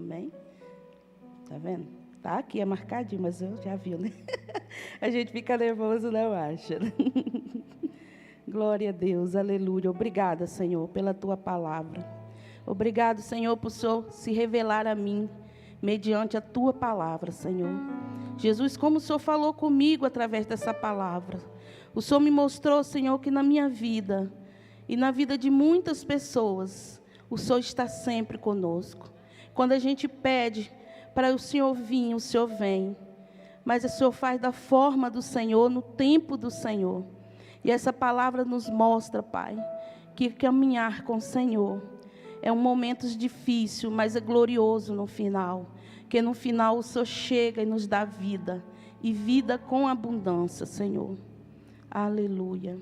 Amém? Tá vendo? Tá aqui, é marcadinho, mas eu já vi, né? A gente fica nervoso, não acha? Glória a Deus, aleluia. Obrigada, Senhor, pela Tua palavra. Obrigado, Senhor, por o Senhor se revelar a mim, mediante a Tua palavra, Senhor. Jesus, como o Senhor falou comigo através dessa palavra. O Senhor me mostrou, Senhor, que na minha vida e na vida de muitas pessoas, o Senhor está sempre conosco. Quando a gente pede para o Senhor vir, o Senhor vem. Mas o Senhor faz da forma do Senhor, no tempo do Senhor. E essa palavra nos mostra, Pai, que caminhar com o Senhor é um momento difícil, mas é glorioso no final. Que no final o Senhor chega e nos dá vida. E vida com abundância, Senhor. Aleluia.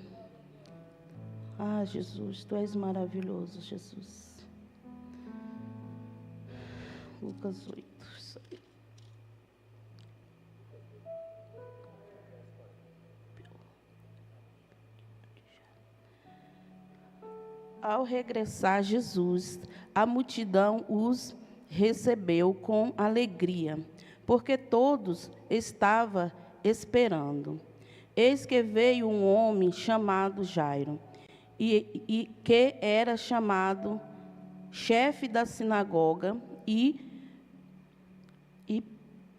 Ah, Jesus, Tu és maravilhoso, Jesus. Lucas 8. Ao regressar Jesus, a multidão os recebeu com alegria, porque todos estavam esperando. Eis que veio um homem chamado Jairo, e que era chamado chefe da sinagoga, e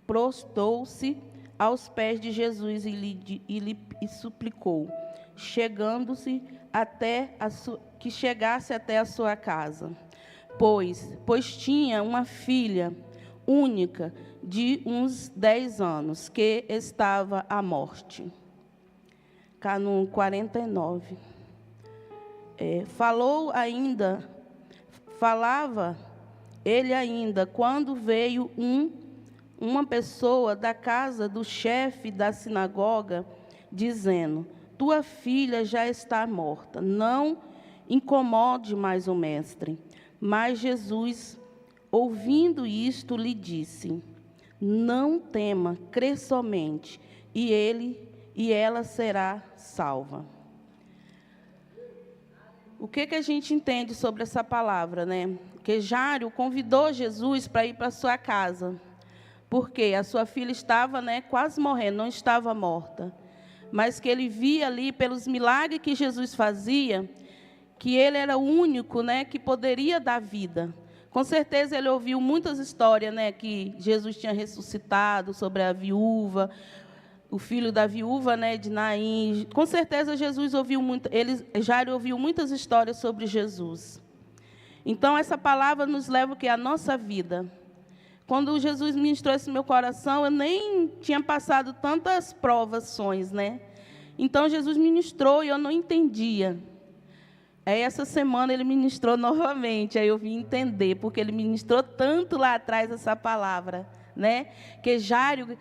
prostrou-se aos pés de Jesus e lhe suplicou, que chegasse até a sua casa, pois tinha uma filha única de uns 10 anos, que estava à morte. Cá no 49. Falava ele ainda, quando veio uma pessoa da casa do chefe da sinagoga, dizendo: tua filha já está morta, não incomode mais o mestre. Mas Jesus, ouvindo isto, lhe disse: não tema, crê somente, e ela será salva. O que a gente entende sobre essa palavra, né? Que Jairo convidou Jesus para ir para sua casa, porque a sua filha estava, quase morrendo, não estava morta, mas que ele via ali pelos milagres que Jesus fazia, que ele era o único, que poderia dar vida. Com certeza ele ouviu muitas histórias, que Jesus tinha ressuscitado, sobre a viúva, o filho da viúva, de Naim. Com certeza Jairo ouviu muitas histórias sobre Jesus. Então essa palavra nos leva a nossa vida. Quando Jesus ministrou esse meu coração, eu nem tinha passado tantas provações, Então Jesus ministrou e eu não entendia. Aí essa semana ele ministrou novamente, aí eu vim entender, porque ele ministrou tanto lá atrás essa palavra, que Jairo,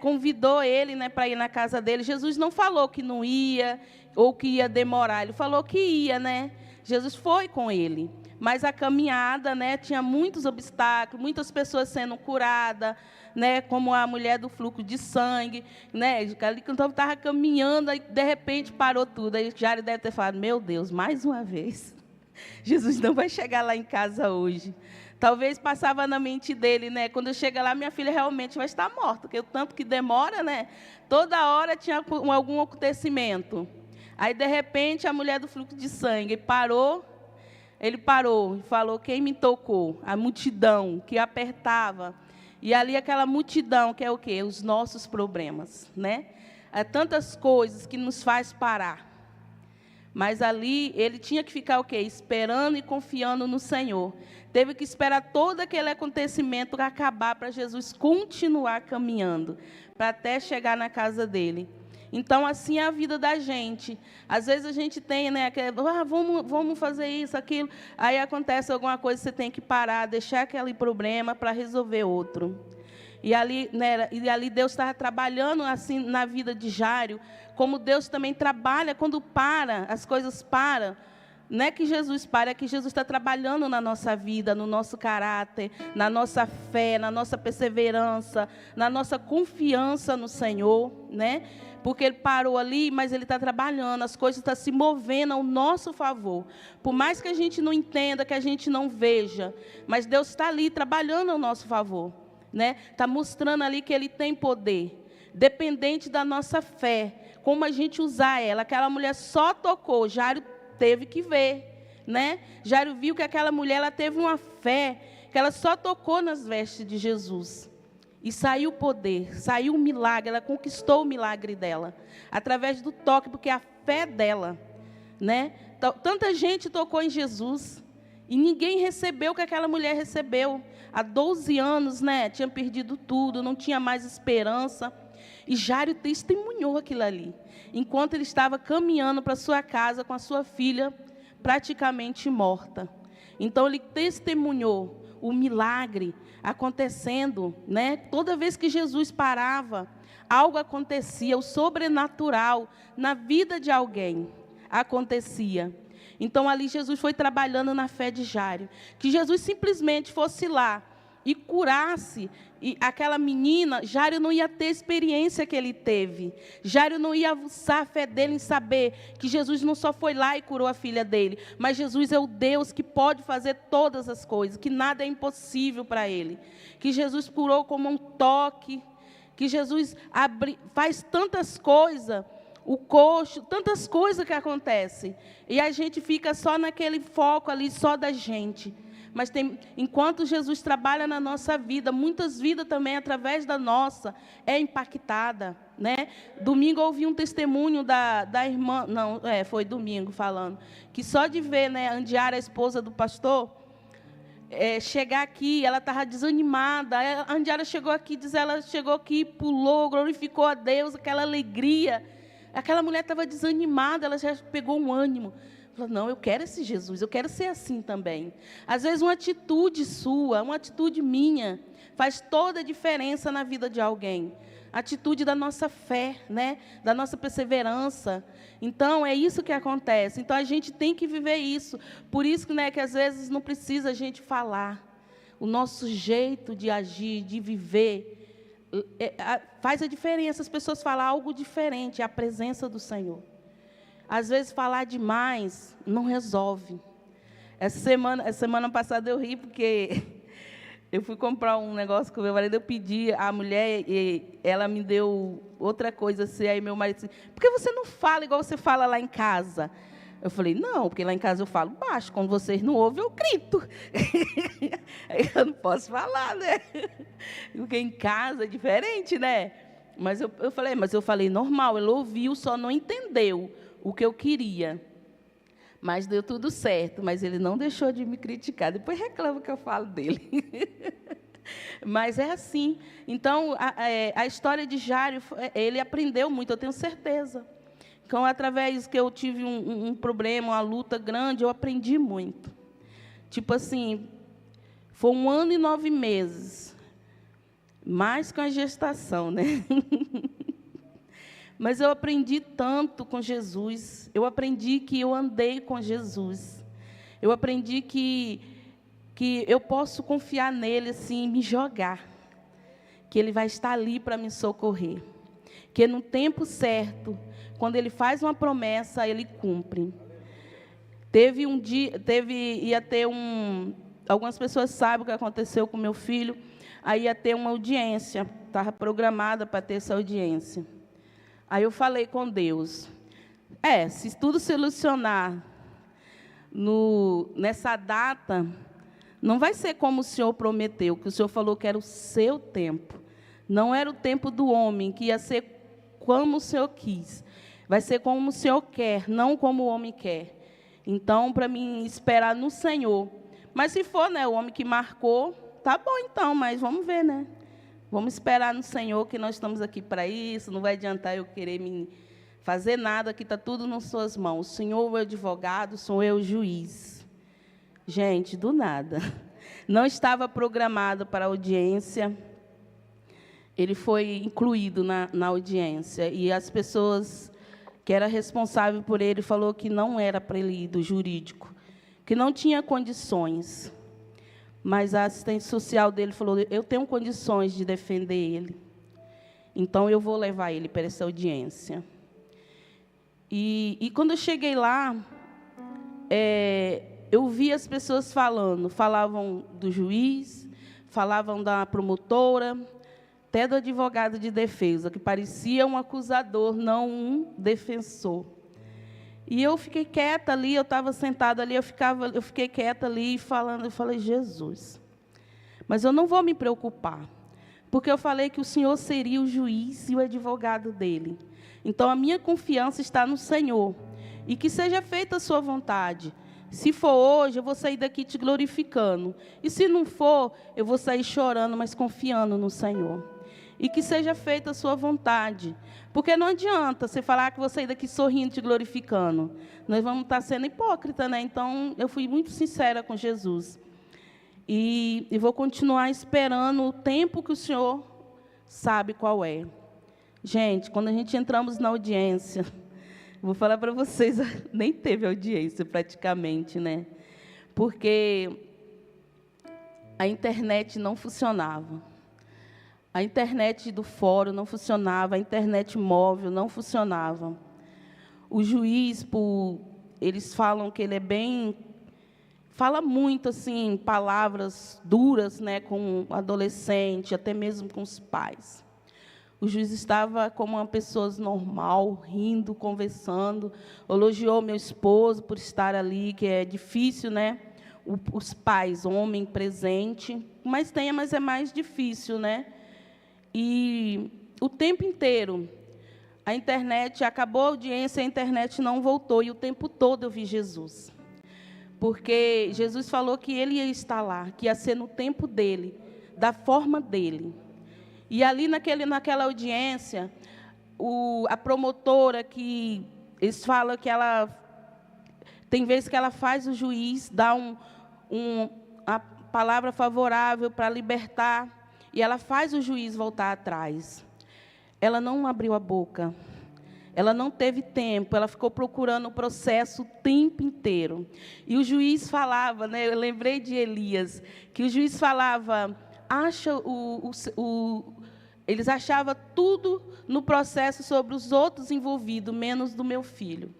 convidou ele, para ir na casa dele. Jesus não falou que não ia, ou que ia demorar, ele falou que ia, Jesus foi com ele, mas a caminhada, tinha muitos obstáculos, muitas pessoas sendo curadas, como a mulher do fluxo de sangue, ali que então estava caminhando, aí de repente parou tudo. Aí Jairo deve ter falado: meu Deus, mais uma vez, Jesus não vai chegar lá em casa hoje. Talvez passava na mente dele, quando eu chegar lá, minha filha realmente vai estar morta, porque o tanto que demora, toda hora tinha algum acontecimento. Aí, de repente, a mulher do fluxo de sangue ele parou e falou: quem me tocou? A multidão que apertava. E ali aquela multidão, que é o quê? Os nossos problemas, Há tantas coisas que nos faz parar. Mas ali ele tinha que ficar o quê? Esperando e confiando no Senhor. Teve que esperar todo aquele acontecimento acabar para Jesus continuar caminhando, para até chegar na casa dele. Então, assim é a vida da gente. Às vezes a gente tem, vamos fazer isso, aquilo. Aí acontece alguma coisa, você tem que parar, deixar aquele problema para resolver outro. E ali Deus estava trabalhando assim na vida de Jairo, como Deus também trabalha quando as coisas param, Não é que Jesus para, é que Jesus está trabalhando na nossa vida, no nosso caráter, na nossa fé, na nossa perseverança, na nossa confiança no Senhor, né? Porque Ele parou ali, mas Ele está trabalhando, as coisas estão se movendo ao nosso favor. Por mais que a gente não entenda, que a gente não veja, mas Deus está ali trabalhando ao nosso favor, né? Está mostrando ali que Ele tem poder, dependente da nossa fé, como a gente usar ela. Aquela mulher só tocou, Jairo teve que ver, né? Jairo viu que aquela mulher, ela teve uma fé, que ela só tocou nas vestes de Jesus. E saiu o poder, saiu o milagre, ela conquistou o milagre dela, através do toque, porque a fé dela, né? Tanta gente tocou em Jesus, e ninguém recebeu o que aquela mulher recebeu. Há 12 anos, né? Tinha perdido tudo, não tinha mais esperança. E Jairo testemunhou aquilo ali, enquanto ele estava caminhando para sua casa com a sua filha praticamente morta. Então ele testemunhou o milagre acontecendo, né? Toda vez que Jesus parava, algo acontecia, o sobrenatural na vida de alguém acontecia. Então ali Jesus foi trabalhando na fé de Jairo, que Jesus simplesmente fosse lá e curasse aquela menina, Jairo não ia ter a experiência que ele teve. Jairo não ia aguçar a fé dele em saber que Jesus não só foi lá e curou a filha dele, mas Jesus é o Deus que pode fazer todas as coisas, que nada é impossível para ele. Que Jesus curou como um toque, que Jesus faz tantas coisas, o coxo, tantas coisas que acontecem. E a gente fica só naquele foco ali, só da gente. Mas enquanto Jesus trabalha na nossa vida, muitas vidas também, através da nossa, é impactada, né? Domingo eu ouvi um testemunho da irmã, foi domingo falando, que só de ver, né, a Andiara, a esposa do pastor, chegar aqui, ela estava desanimada. A Andiara chegou aqui, ela chegou aqui, pulou, glorificou a Deus, aquela alegria. Aquela mulher estava desanimada, ela já pegou um ânimo. Falou, não, eu quero esse Jesus, eu quero ser assim também. Às vezes uma atitude sua, uma atitude minha, faz toda a diferença na vida de alguém. A atitude da nossa fé, né? Da nossa perseverança. Então, é isso que acontece. Então, a gente tem que viver isso. Por isso, né, que às vezes não precisa a gente falar. O nosso jeito de agir, de viver, faz a diferença. As pessoas falam algo diferente, é a presença do Senhor. Às vezes, falar demais não resolve. Essa semana passada eu ri, porque eu fui comprar um negócio com o meu marido, eu pedi à mulher, e ela me deu outra coisa assim, aí meu marido disse, por que você não fala igual você fala lá em casa? Eu falei, não, porque lá em casa eu falo baixo, quando vocês não ouvem, eu grito. Aí eu não posso falar, né? Porque em casa é diferente, né? Mas eu falei normal, ele ouviu, só não entendeu o que eu queria. Mas deu tudo certo, mas ele não deixou de me criticar. Depois reclama que eu falo dele. Mas é assim. Então, a história de Jairo, ele aprendeu muito, eu tenho certeza. Então, através que eu tive um problema, uma luta grande, eu aprendi muito. Tipo assim, foi 1 ano e 9 meses. Mais com a gestação, né? Mas eu aprendi tanto com Jesus. Eu aprendi que eu andei com Jesus. Eu aprendi que eu posso confiar nele, assim, me jogar. Que ele vai estar ali para me socorrer. Que no tempo certo, quando ele faz uma promessa, ele cumpre. Teve um dia, algumas pessoas sabem o que aconteceu com meu filho. Aí ia ter uma audiência, estava programada para ter essa audiência. Aí eu falei com Deus, se tudo solucionar nessa data, não vai ser como o Senhor prometeu, que o Senhor falou que era o seu tempo. Não era o tempo do homem, que ia ser como o Senhor quis. Vai ser como o Senhor quer, não como o homem quer. Então, para mim esperar no Senhor. Mas se for, né, o homem que marcou, tá bom então, mas vamos ver, né? Vamos esperar no Senhor, que nós estamos aqui para isso. Não vai adiantar eu querer me fazer nada, que está tudo nas suas mãos. O Senhor é o advogado, sou eu o juiz. Gente, do nada. Não estava programado para a audiência. Ele foi incluído na audiência. E as pessoas que eram responsáveis por ele falou que não era para ele ir do jurídico. que não tinha condições. Mas a assistente social dele falou, eu tenho condições de defender ele. Então, eu vou levar ele para essa audiência. E quando eu cheguei lá, eu vi as pessoas falando. Falavam do juiz, falavam da promotora, até do advogado de defesa, que parecia um acusador, não um defensor. E eu fiquei quieta ali, eu estava sentada ali, eu fiquei quieta ali, falando, eu falei, Jesus, mas eu não vou me preocupar, porque eu falei que o Senhor seria o juiz e o advogado dele. Então, a minha confiança está no Senhor, e que seja feita a sua vontade. Se for hoje, eu vou sair daqui te glorificando, e se não for, eu vou sair chorando, mas confiando no Senhor. E que seja feita a sua vontade. Porque não adianta você falar que vou sair daqui sorrindo, te glorificando. Nós vamos estar sendo hipócritas, né? Então, eu fui muito sincera com Jesus. E vou continuar esperando o tempo que o Senhor sabe qual é. Gente, quando a gente entramos na audiência, vou falar para vocês, nem teve audiência praticamente, né? Porque a internet não funcionava. A internet do fórum não funcionava, a internet móvel não funcionava. O juiz, eles falam que ele fala muito, assim, palavras duras, né, com o adolescente, até mesmo com os pais. O juiz estava como uma pessoa normal, rindo, conversando, elogiou meu esposo por estar ali, que é difícil, né, os pais, homem presente, mas é mais difícil, né? E o tempo inteiro, a internet, acabou a audiência, a internet não voltou, e o tempo todo eu vi Jesus. Porque Jesus falou que ele ia estar lá, que ia ser no tempo dele, da forma dele. E ali naquela audiência, a promotora, que eles falam que ela, tem vezes que ela faz o juiz dar a palavra favorável para libertar, e ela faz o juiz voltar atrás. Ela não abriu a boca. Ela não teve tempo. Ela ficou procurando o processo o tempo inteiro. E o juiz falava, né, eu lembrei de Elias, que o juiz falava, eles achavam tudo no processo sobre os outros envolvidos, menos do meu filho.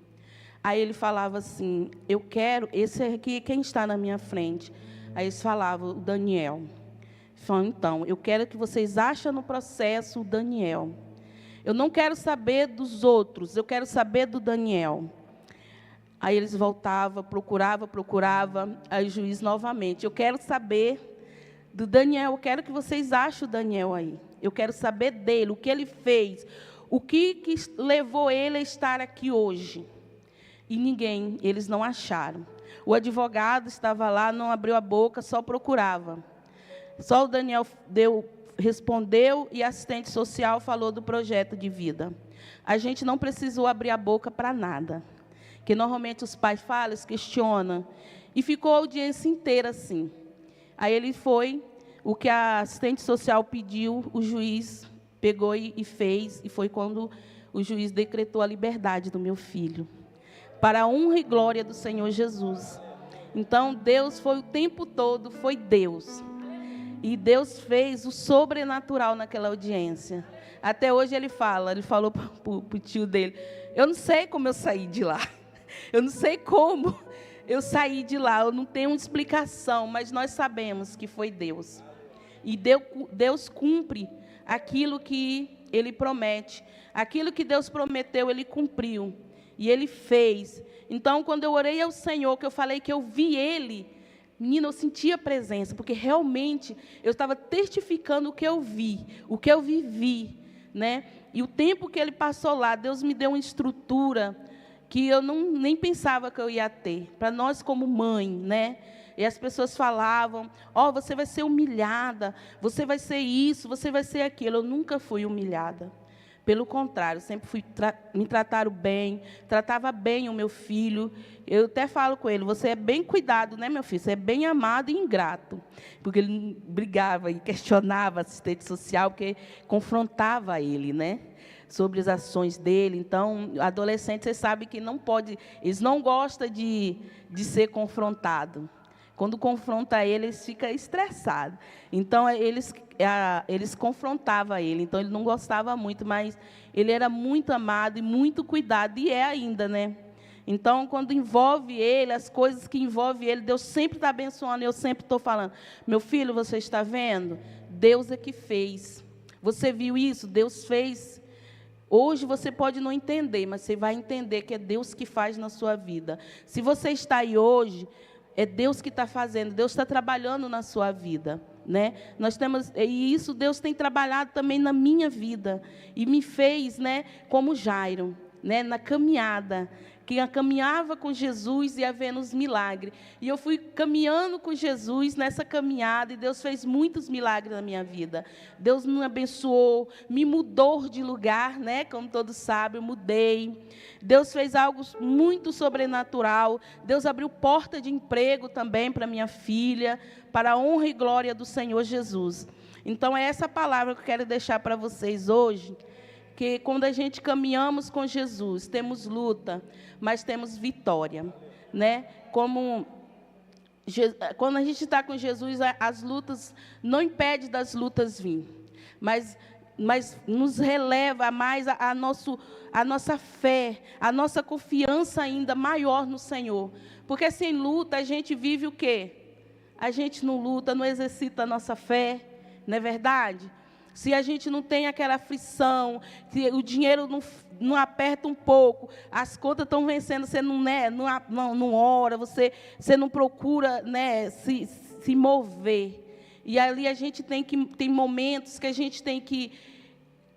Aí ele falava assim, eu quero, esse aqui, quem está na minha frente? Aí eles falavam, o Daniel. Então, eu quero que vocês achem no processo o Daniel. Eu não quero saber dos outros, eu quero saber do Daniel. Aí eles voltavam, procurava, aí o juiz novamente. Eu quero saber do Daniel, eu quero que vocês achem o Daniel aí. Eu quero saber dele, o que ele fez, o que levou ele a estar aqui hoje. E eles não acharam. O advogado estava lá, não abriu a boca, só procurava. Só o Daniel respondeu e a assistente social falou do projeto de vida. A gente não precisou abrir a boca para nada. Que normalmente os pais falam, eles questionam. E ficou a audiência inteira assim. Aí ele foi, o que a assistente social pediu, o juiz pegou e fez. E foi quando o juiz decretou a liberdade do meu filho. Para a honra e glória do Senhor Jesus. Então, Deus foi o tempo todo, foi Deus. E Deus fez o sobrenatural naquela audiência. Até hoje ele falou para o tio dele, eu não sei como eu saí de lá. Eu não sei como eu saí de lá, eu não tenho uma explicação, mas nós sabemos que foi Deus. E Deus cumpre aquilo que Ele promete. Aquilo que Deus prometeu, Ele cumpriu. E Ele fez. Então, quando eu orei ao Senhor, que eu falei que eu vi Ele, menina, eu sentia a presença, porque realmente eu estava testificando o que eu vi, o que eu vivi, né? E o tempo que Ele passou lá, Deus me deu uma estrutura que eu nem pensava que eu ia ter. Para nós como mãe, né? E as pessoas falavam, você vai ser humilhada, você vai ser isso, você vai ser aquilo. Eu nunca fui humilhada. Pelo contrário, sempre me trataram bem, tratava bem o meu filho. Eu até falo com ele, você é bem cuidado, né, meu filho? Você é bem amado e ingrato. Porque ele brigava e questionava a assistente social, porque confrontava ele, né? sobre as ações dele. Então, adolescente, você sabe que não pode, eles não gostam de ser confrontado. Quando confronta ele, eles ficam estressados. Então, eles confrontavam ele. Então, ele não gostava muito, mas ele era muito amado e muito cuidado, e é ainda, né? Então, quando envolve ele, as coisas que envolvem ele, Deus sempre está abençoando. Eu sempre estou falando, meu filho, você está vendo? Deus é que fez. Você viu isso? Deus fez. Hoje você pode não entender, mas você vai entender que é Deus que faz na sua vida. Se você está aí hoje, é Deus que está fazendo, Deus está trabalhando na sua vida, né? E isso Deus tem trabalhado também na minha vida, e me fez, né, como Jairo, né, na caminhada, que eu caminhava com Jesus e ia vendo os milagres. E eu fui caminhando com Jesus nessa caminhada, e Deus fez muitos milagres na minha vida. Deus me abençoou, me mudou de lugar, né? Como todos sabem, eu mudei. Deus fez algo muito sobrenatural. Deus abriu porta de emprego também para minha filha, para a honra e glória do Senhor Jesus. Então, é essa palavra que eu quero deixar para vocês hoje, que quando a gente caminhamos com Jesus, temos luta, mas temos vitória, né? Quando a gente está com Jesus, as lutas não impedem das lutas vir, mas nos releva mais a nossa fé, a nossa confiança ainda maior no Senhor. Porque sem luta a gente vive o quê? A gente não luta, não exercita a nossa fé, não é verdade? Se a gente não tem aquela aflição, se o dinheiro não aperta um pouco, as contas estão vencendo, você não ora, você não procura, né, se mover. E ali a gente tem momentos que a gente tem que,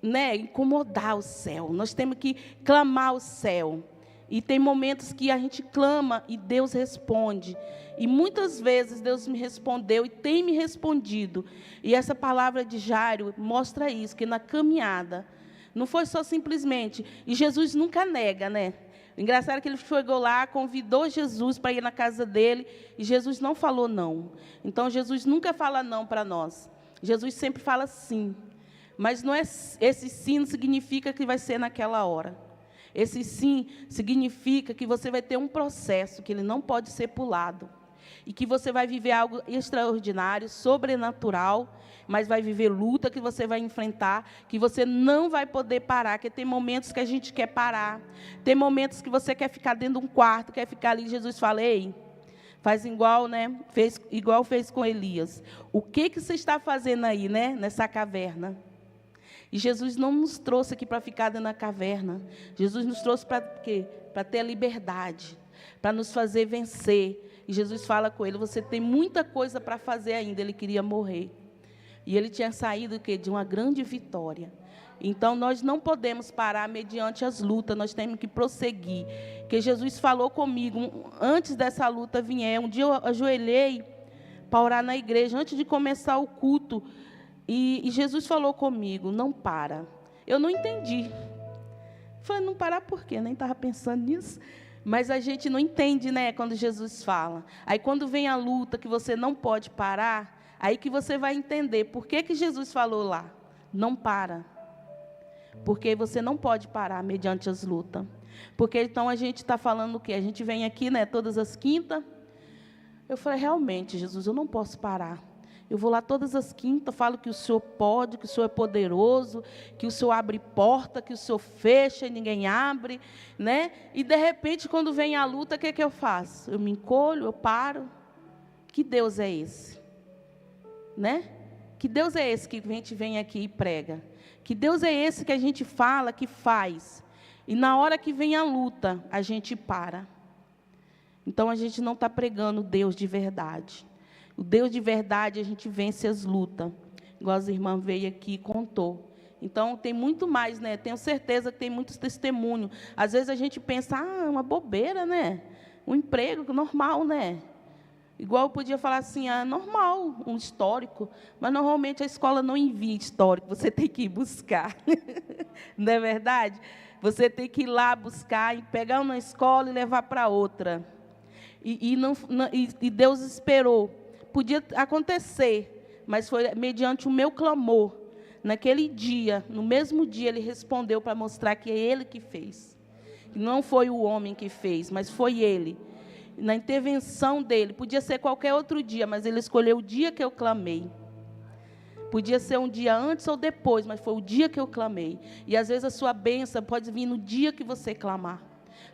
né, incomodar o céu. Nós temos que clamar o céu. E tem momentos que a gente clama e Deus responde. E muitas vezes Deus me respondeu e tem me respondido. E essa palavra de Jairo mostra isso, que na caminhada, não foi só simplesmente... E Jesus nunca nega, né? O engraçado é que ele chegou lá, convidou Jesus para ir na casa dele, e Jesus não falou não. Então, Jesus nunca fala não para nós. Jesus sempre fala sim. Mas não é, esse sim não significa que vai ser naquela hora. Esse sim significa que você vai ter um processo que ele não pode ser pulado. E que você vai viver algo extraordinário, sobrenatural, mas vai viver luta que você vai enfrentar, que você não vai poder parar, porque tem momentos que a gente quer parar, tem momentos que você quer ficar dentro de um quarto, quer ficar ali, Jesus fala, ei, faz igual, né? Igual fez com Elias. O que você está fazendo aí, né? Nessa caverna? E Jesus não nos trouxe aqui para ficar dentro da caverna. Jesus nos trouxe para quê? Para ter a liberdade, para nos fazer vencer. E Jesus fala com ele, você tem muita coisa para fazer ainda. Ele queria morrer. E ele tinha saído de uma grande vitória. Então, nós não podemos parar mediante as lutas, nós temos que prosseguir. Porque Jesus falou comigo, antes dessa luta vier, um dia eu ajoelhei para orar na igreja, antes de começar o culto, e Jesus falou comigo, não para. Eu não entendi. Falei, não parar por quê? Nem estava pensando nisso. Mas a gente não entende, né, quando Jesus fala. Aí, quando vem a luta, que você não pode parar, aí que você vai entender por que Jesus falou lá. Não para. Porque você não pode parar mediante as lutas. Porque, então, a gente está falando o quê? A gente vem aqui, né, todas as quintas. Eu falei, realmente, Jesus, eu não posso parar. Eu vou lá todas as quintas, falo que o Senhor pode, que o Senhor é poderoso, que o Senhor abre porta, que o Senhor fecha e ninguém abre, né? E, de repente, quando vem a luta, o que eu faço? Eu me encolho, eu paro. Que Deus é esse? Né? Que Deus é esse que a gente vem aqui e prega? Que Deus é esse que a gente fala, que faz? E, na hora que vem a luta, a gente para. Então, a gente não está pregando Deus de verdade. O Deus de verdade, a gente vence as lutas. Igual as irmãs veio aqui e contou. Então, tem muito mais, né? Tenho certeza que tem muitos testemunhos. Às vezes a gente pensa, uma bobeira, né? Um emprego normal, né? Igual eu podia falar assim, normal, um histórico. Mas, normalmente, a escola não envia histórico. Você tem que ir buscar. Não é verdade? Você tem que ir lá buscar, e pegar uma escola e levar para outra. E Deus esperou. Podia acontecer, mas foi mediante o meu clamor, Naquele dia, no mesmo dia, ele respondeu para mostrar que é ele que fez. Não foi o homem que fez, mas foi ele. Na intervenção dele, podia ser qualquer outro dia, mas ele escolheu o dia que eu clamei. Podia ser um dia antes ou depois, mas foi o dia que eu clamei. E às vezes a sua bênção pode vir no dia que você clamar.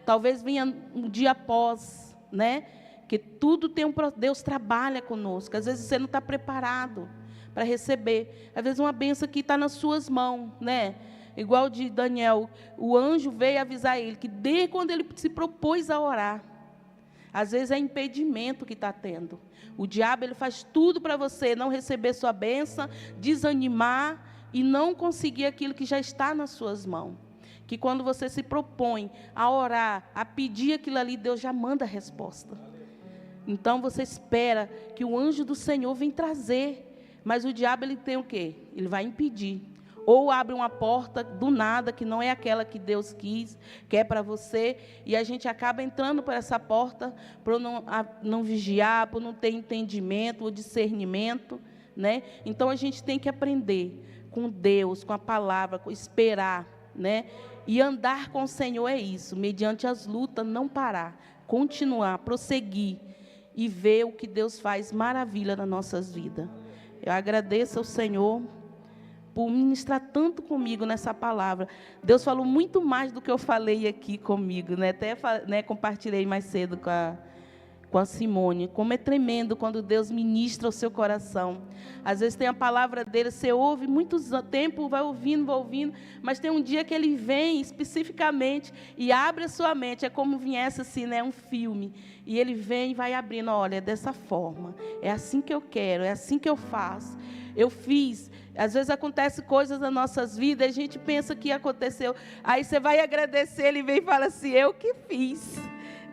Talvez venha um dia após, né? Que tudo tem Deus trabalha conosco. Às vezes você não está preparado para receber. Às vezes uma bênção que está nas suas mãos, né? Igual de Daniel, o anjo veio avisar ele que desde quando ele se propôs a orar, às vezes é impedimento que está tendo. O diabo ele faz tudo para você não receber sua bênção, desanimar e não conseguir aquilo que já está nas suas mãos. Que quando você se propõe a orar, a pedir aquilo ali, Deus já manda a resposta. Então você espera que o anjo do Senhor venha trazer. Mas o diabo ele tem o quê? Ele vai impedir. Ou abre uma porta do nada, que não é aquela que Deus quer para você, e a gente acaba entrando por essa porta, por não vigiar, por não ter entendimento ou discernimento, né? Então, a gente tem que aprender com Deus, com a palavra, com esperar, né? E andar com o Senhor é isso, mediante as lutas, não parar, continuar, prosseguir, e ver o que Deus faz maravilha nas nossas vidas. Eu agradeço ao Senhor por ministrar tanto comigo nessa palavra. Deus falou muito mais do que eu falei aqui comigo, né? Até compartilhei mais cedo com a Simone. Como é tremendo quando Deus ministra o seu coração. Às vezes tem a palavra dele, você ouve muito tempo, vai ouvindo, mas tem um dia que ele vem especificamente e abre a sua mente. É como viesse assim, né? Um filme. E ele vem e vai abrindo, olha, é dessa forma. É assim que eu quero, é assim que eu faço. Eu fiz. Às vezes acontecem coisas nas nossas vidas, a gente pensa que aconteceu. Aí você vai agradecer, ele vem e fala assim, eu que fiz.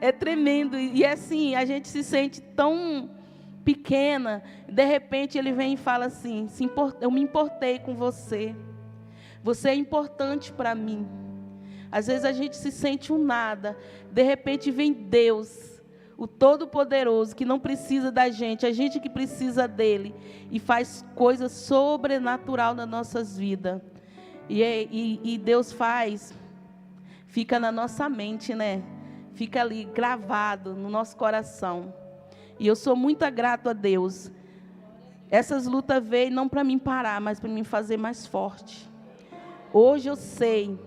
É tremendo. E assim, a gente se sente tão pequena. De repente ele vem e fala assim, eu me importei com você. Você é importante para mim. Às vezes a gente se sente um nada. De repente vem Deus, o Todo-Poderoso, que não precisa da gente, a gente que precisa dele, e faz coisas sobrenatural nas nossas vidas. E Deus faz, fica na nossa mente, né? Fica ali gravado no nosso coração. E eu sou muito grato a Deus. Essas lutas veio não para mim parar, mas para me fazer mais forte. Hoje eu sei.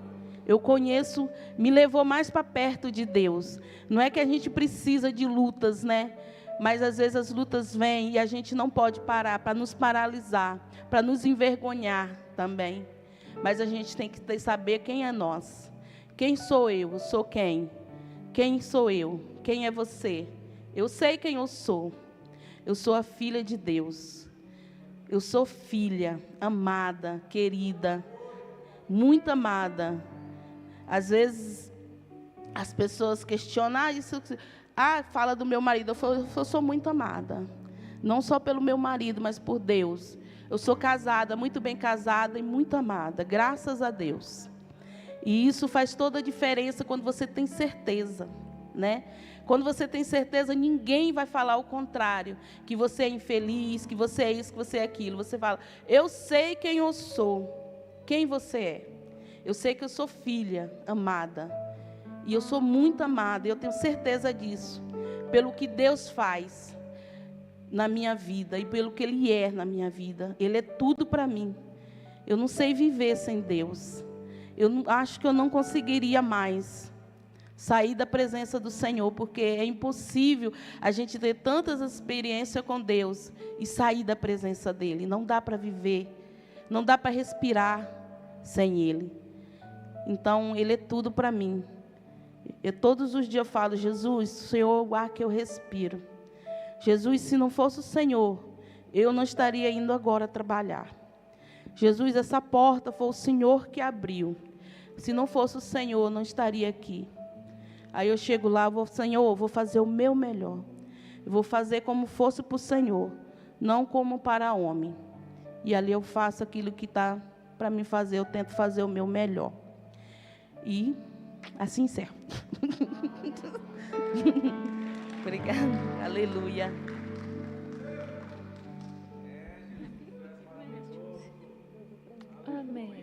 Eu conheço, me levou mais para perto de Deus. Não é que a gente precisa de lutas, né? Mas às vezes as lutas vêm e a gente não pode parar, para nos paralisar, para nos envergonhar também. Mas a gente tem que saber quem é nós. Quem sou eu? Eu sou quem? Quem sou eu? Quem é você? Eu sei quem eu sou. Eu sou a filha de Deus. Eu sou filha, amada, querida, muito amada. Às vezes, as pessoas questionam, fala do meu marido. Eu sou muito amada. Não só pelo meu marido, mas por Deus. Eu sou casada, muito bem casada e muito amada, graças a Deus. E isso faz toda a diferença quando você tem certeza, né? Quando você tem certeza, ninguém vai falar o contrário, que você é infeliz, que você é isso, que você é aquilo. Você fala, eu sei quem eu sou, quem você é. Eu sei que eu sou filha amada. E eu sou muito amada. E eu tenho certeza disso. Pelo que Deus faz na minha vida. E pelo que Ele é na minha vida. Ele é tudo para mim. Eu não sei viver sem Deus. Acho que eu não conseguiria mais sair da presença do Senhor. Porque é impossível a gente ter tantas experiências com Deus e sair da presença dEle. Não dá para viver. Não dá para respirar sem Ele. Então, Ele é tudo para mim. Todos os dias eu falo, Jesus, o Senhor é o ar que eu respiro. Jesus, se não fosse o Senhor, eu não estaria indo agora trabalhar. Jesus, essa porta foi o Senhor que abriu. Se não fosse o Senhor, eu não estaria aqui. Aí eu chego lá, Senhor, eu vou fazer o meu melhor. Eu vou fazer como fosse para o Senhor, não como para homem. E ali eu faço aquilo que está para me fazer, eu tento fazer o meu melhor. E assim encerro. Obrigada. Aleluia. Amém.